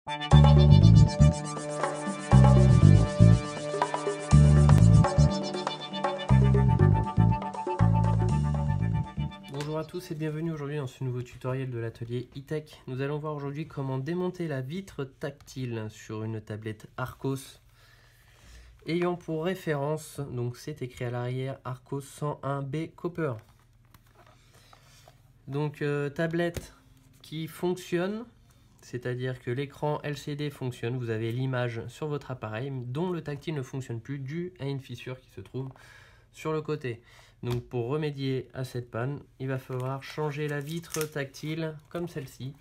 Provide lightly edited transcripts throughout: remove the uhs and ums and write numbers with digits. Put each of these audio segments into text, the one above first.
Bonjour à tous et bienvenue aujourd'hui dans ce nouveau tutoriel de l'atelier e-tech. Nous allons voir aujourd'hui comment démonter la vitre tactile sur une tablette Archos ayant pour référence, donc c'est écrit à l'arrière, Archos 101B Copper. Donc tablette qui fonctionne, c'est-à-dire que l'écran LCD fonctionne, vous avez l'image sur votre appareil dont le tactile ne fonctionne plus dû à une fissure qui se trouve sur le côté. Donc pour remédier à cette panne, il va falloir changer la vitre tactile comme celle-ci.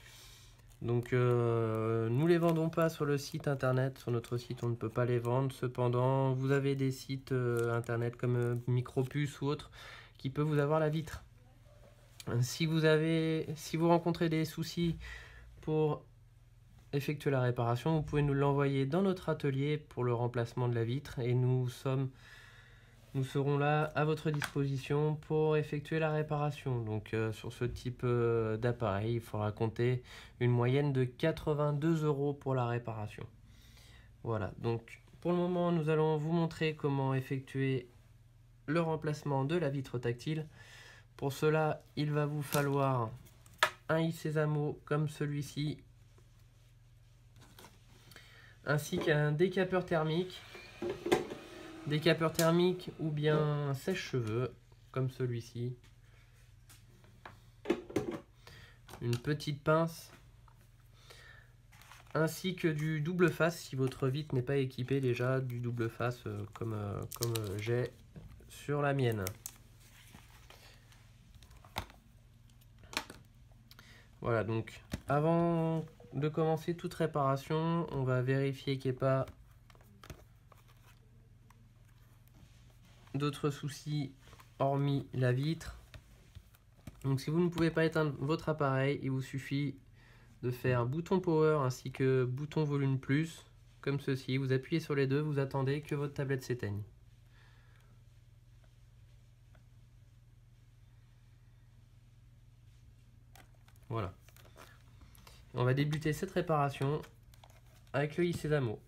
Donc nous les vendons pas sur le site internet, sur notre site on ne peut pas les vendre. Cependant vous avez des sites internet comme Micropuce ou autres qui peuvent vous avoir la vitre. Si vous rencontrez des soucis pour effectuer la réparation, vous pouvez nous l'envoyer dans notre atelier pour le remplacement de la vitre et nous serons là à votre disposition pour effectuer la réparation. Donc sur ce type d'appareil, il faudra compter une moyenne de 82 € pour la réparation. Voilà, donc pour le moment, nous allons vous montrer comment effectuer le remplacement de la vitre tactile. Pour cela, il va vous falloir un i-Sésamo comme celui-ci, ainsi qu'un décapeur thermique. Décapeur thermique ou bien sèche-cheveux comme celui-ci, une petite pince, ainsi que du double face si votre vitre n'est pas équipée déjà du double face comme j'ai sur la mienne. Voilà, donc avant de commencer toute réparation, on va vérifier qu'il n'y ait pas d'autres soucis hormis la vitre. Donc si vous ne pouvez pas éteindre votre appareil, il vous suffit de faire bouton power ainsi que bouton volume plus, comme ceci. Vous appuyez sur les deux, vous attendez que votre tablette s'éteigne. Voilà. On va débuter cette réparation avec le i-Sésamo.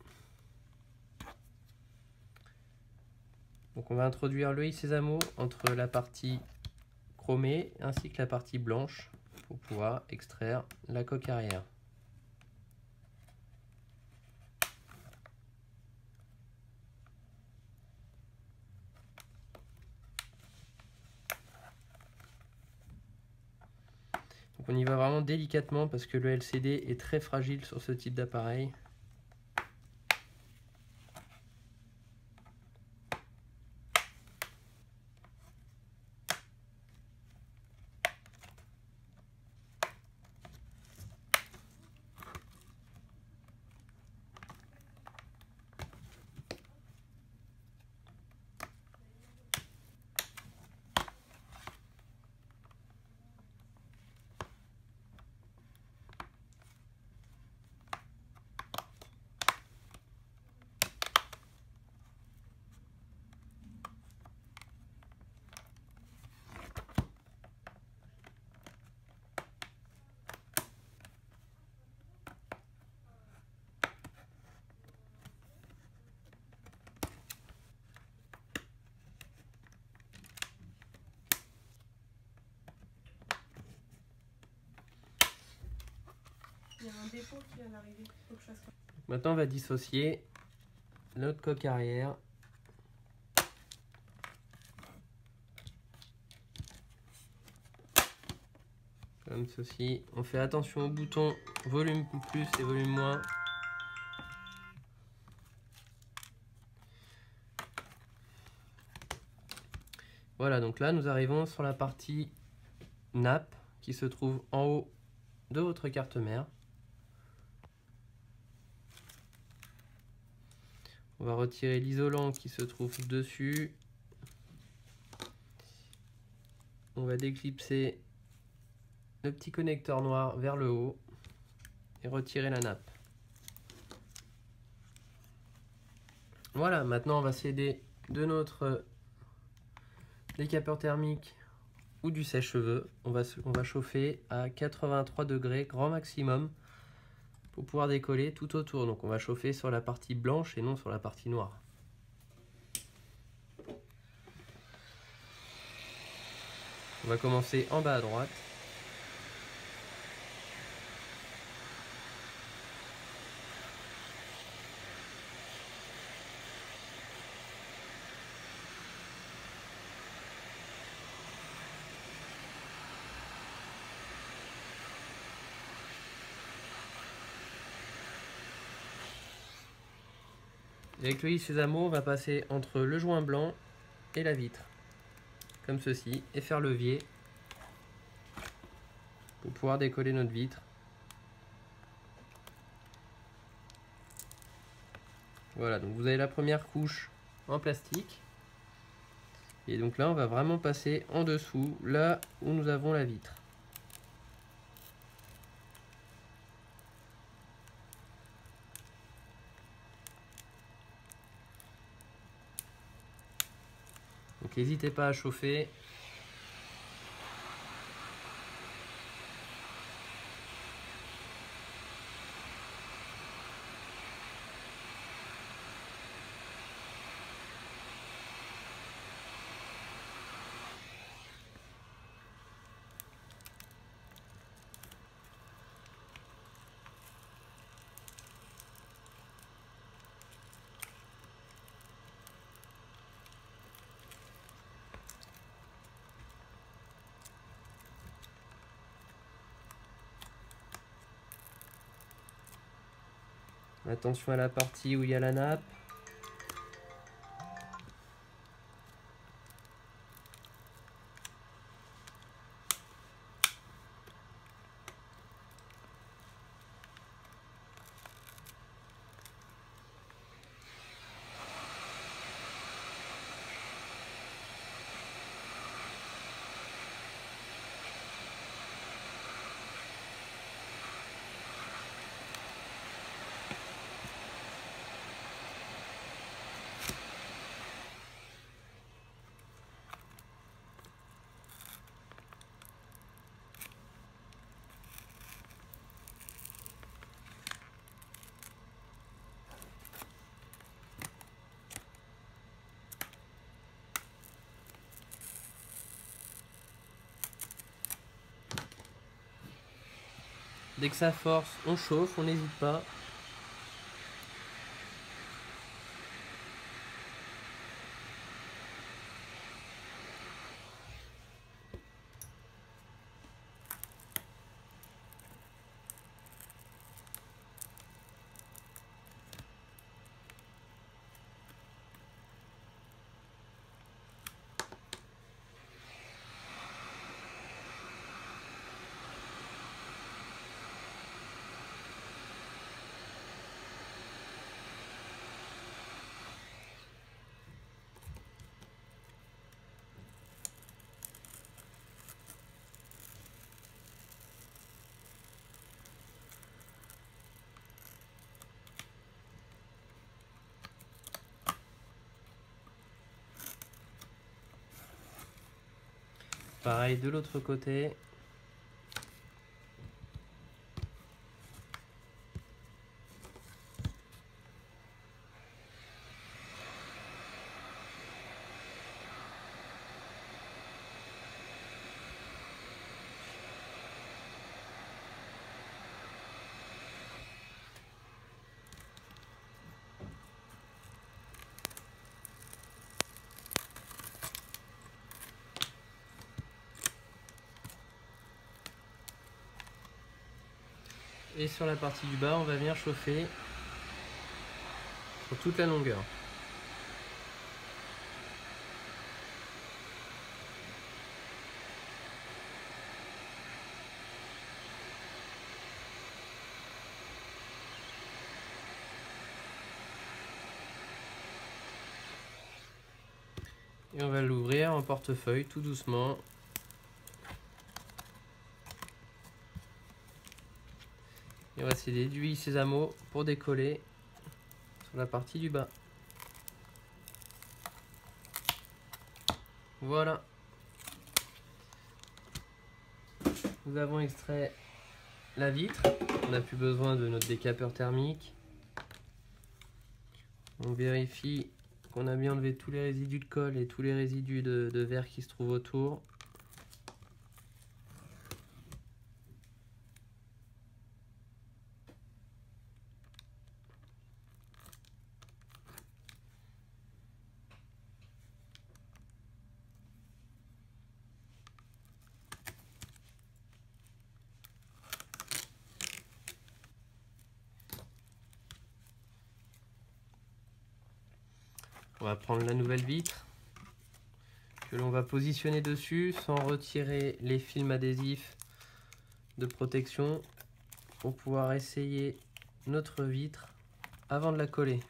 Donc on va introduire le i-Sésamo entre la partie chromée ainsi que la partie blanche pour pouvoir extraire la coque arrière. Donc on y va vraiment délicatement parce que le LCD est très fragile sur ce type d'appareil. Il y a un dépôt qui vient d'arriver. Faut que je fasse quoi? Maintenant on va dissocier notre coque arrière. Comme ceci. On fait attention aux boutons volume plus et volume moins. Voilà, donc là nous arrivons sur la partie nappe qui se trouve en haut de votre carte mère. On va retirer l'isolant qui se trouve dessus. On va déclipser le petit connecteur noir vers le haut et retirer la nappe. Voilà, maintenant on va s'aider de notre décapeur thermique ou du sèche-cheveux. On va chauffer à 83 degrés grand maximum pour pouvoir décoller tout autour. Donc on va chauffer sur la partie blanche et non sur la partie noire. On va commencer en bas à droite. Et avec le Sésamo, on va passer entre le joint blanc et la vitre, comme ceci, et faire levier pour pouvoir décoller notre vitre. Voilà, donc vous avez la première couche en plastique. Et donc là, on va vraiment passer en dessous, là où nous avons la vitre. Donc n'hésitez pas à chauffer. Attention à la partie où il y a la nappe. Dès que ça force, on chauffe, on n'hésite pas. Pareil de l'autre côté. Et sur la partie du bas, on va venir chauffer sur toute la longueur. Et on va l'ouvrir en portefeuille tout doucement. Et on va céder d'huile Sésamo pour décoller sur la partie du bas. Voilà. Nous avons extrait la vitre. On n'a plus besoin de notre décapeur thermique. On vérifie qu'on a bien enlevé tous les résidus de colle et tous les résidus de verre qui se trouvent autour. On va prendre la nouvelle vitre que l'on va positionner dessus sans retirer les films adhésifs de protection pour pouvoir essayer notre vitre avant de la coller.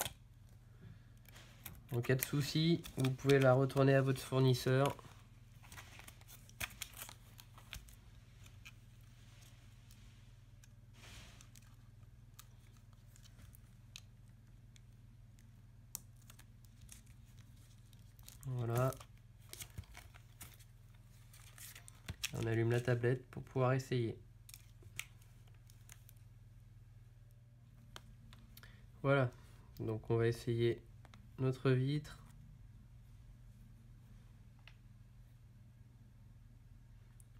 En cas de souci, vous pouvez la retourner à votre fournisseur. Voilà. On allume la tablette pour pouvoir essayer. Voilà, donc on va essayer notre vitre.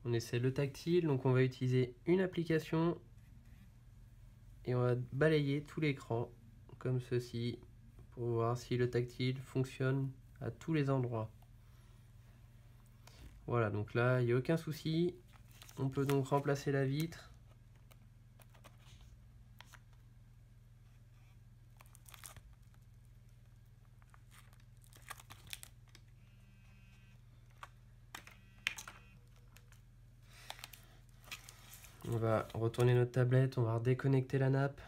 On essaie le tactile, donc on va utiliser une application et on va balayer tout l'écran comme ceci pour voir si le tactile fonctionne à tous les endroits. Voilà, donc là il n'y a aucun souci. On peut donc remplacer la vitre. On va retourner notre tablette, on va redéconnecter la nappe.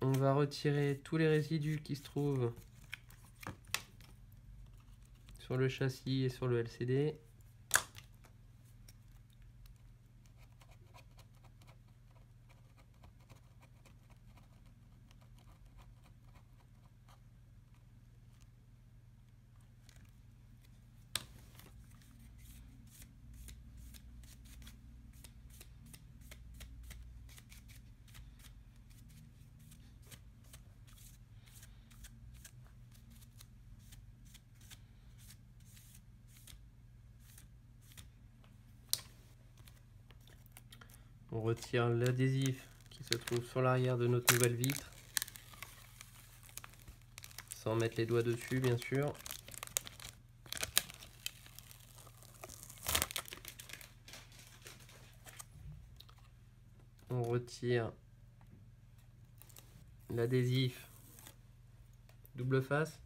On va retirer tous les résidus qui se trouvent sur le châssis et sur le LCD. On retire l'adhésif qui se trouve sur l'arrière de notre nouvelle vitre, sans mettre les doigts dessus bien sûr. On retire l'adhésif double face.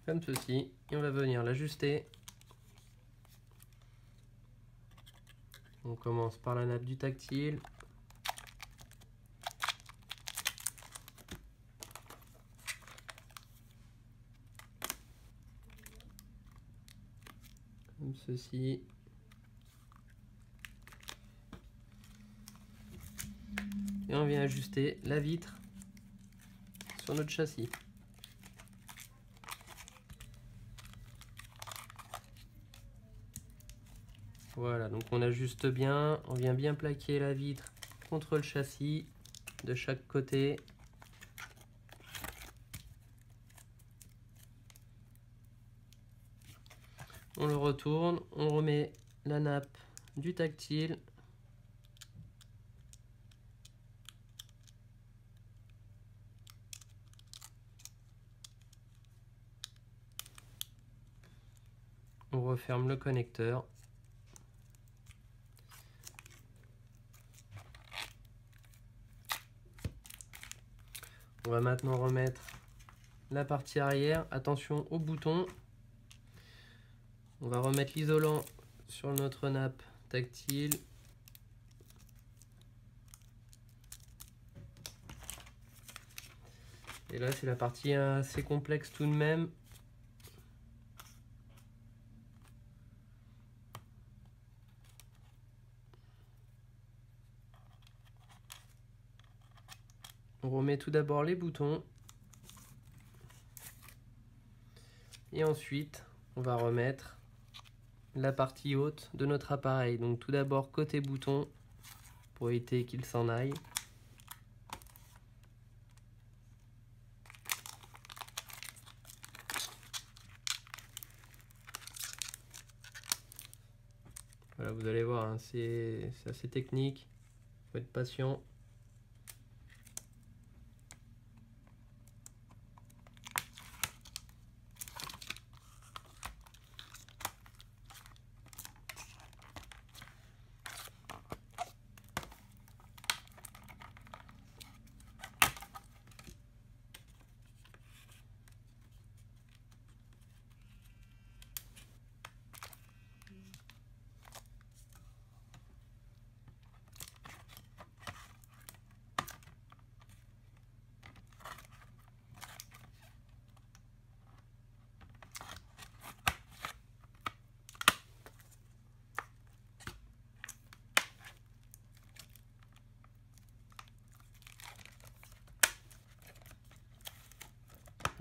Comme ceci, et on va venir l'ajuster. On commence par la nappe du tactile. Comme ceci. Et on vient ajuster la vitre sur notre châssis. Voilà, donc on ajuste bien, on vient bien plaquer la vitre contre le châssis de chaque côté. On le retourne, on remet la nappe du tactile. On referme le connecteur. On va maintenant remettre la partie arrière. Attention au bouton. On va remettre l'isolant sur notre nappe tactile. Et là, c'est la partie assez complexe tout de même. On remet tout d'abord les boutons. Et ensuite, on va remettre la partie haute de notre appareil. Donc tout d'abord côté bouton pour éviter qu'il s'en aille. Voilà, vous allez voir, hein, c'est assez technique. Il faut être patient.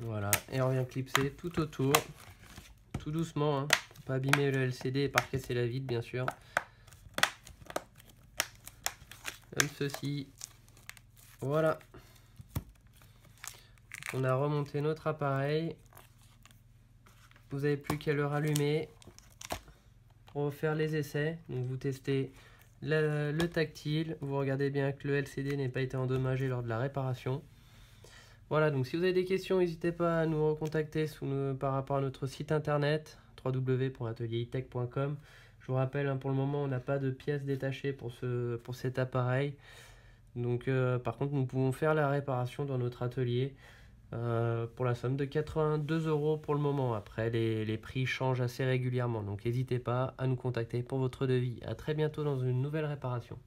Voilà, et on vient clipser tout autour, tout doucement, hein, pour pas abîmer le LCD et pas casser la vitre bien sûr. Comme ceci. Voilà. On a remonté notre appareil. Vous n'avez plus qu'à le rallumer pour faire les essais. Donc vous testez le tactile, vous regardez bien que le LCD n'ait pas été endommagé lors de la réparation. Voilà, donc si vous avez des questions, n'hésitez pas à nous recontacter par rapport à notre site internet www.atelieritech.com. Je vous rappelle, hein, pour le moment, on n'a pas de pièces détachées pour cet appareil. Donc, par contre, nous pouvons faire la réparation dans notre atelier pour la somme de 82 € pour le moment. Après, les prix changent assez régulièrement. Donc, n'hésitez pas à nous contacter pour votre devis. À très bientôt dans une nouvelle réparation.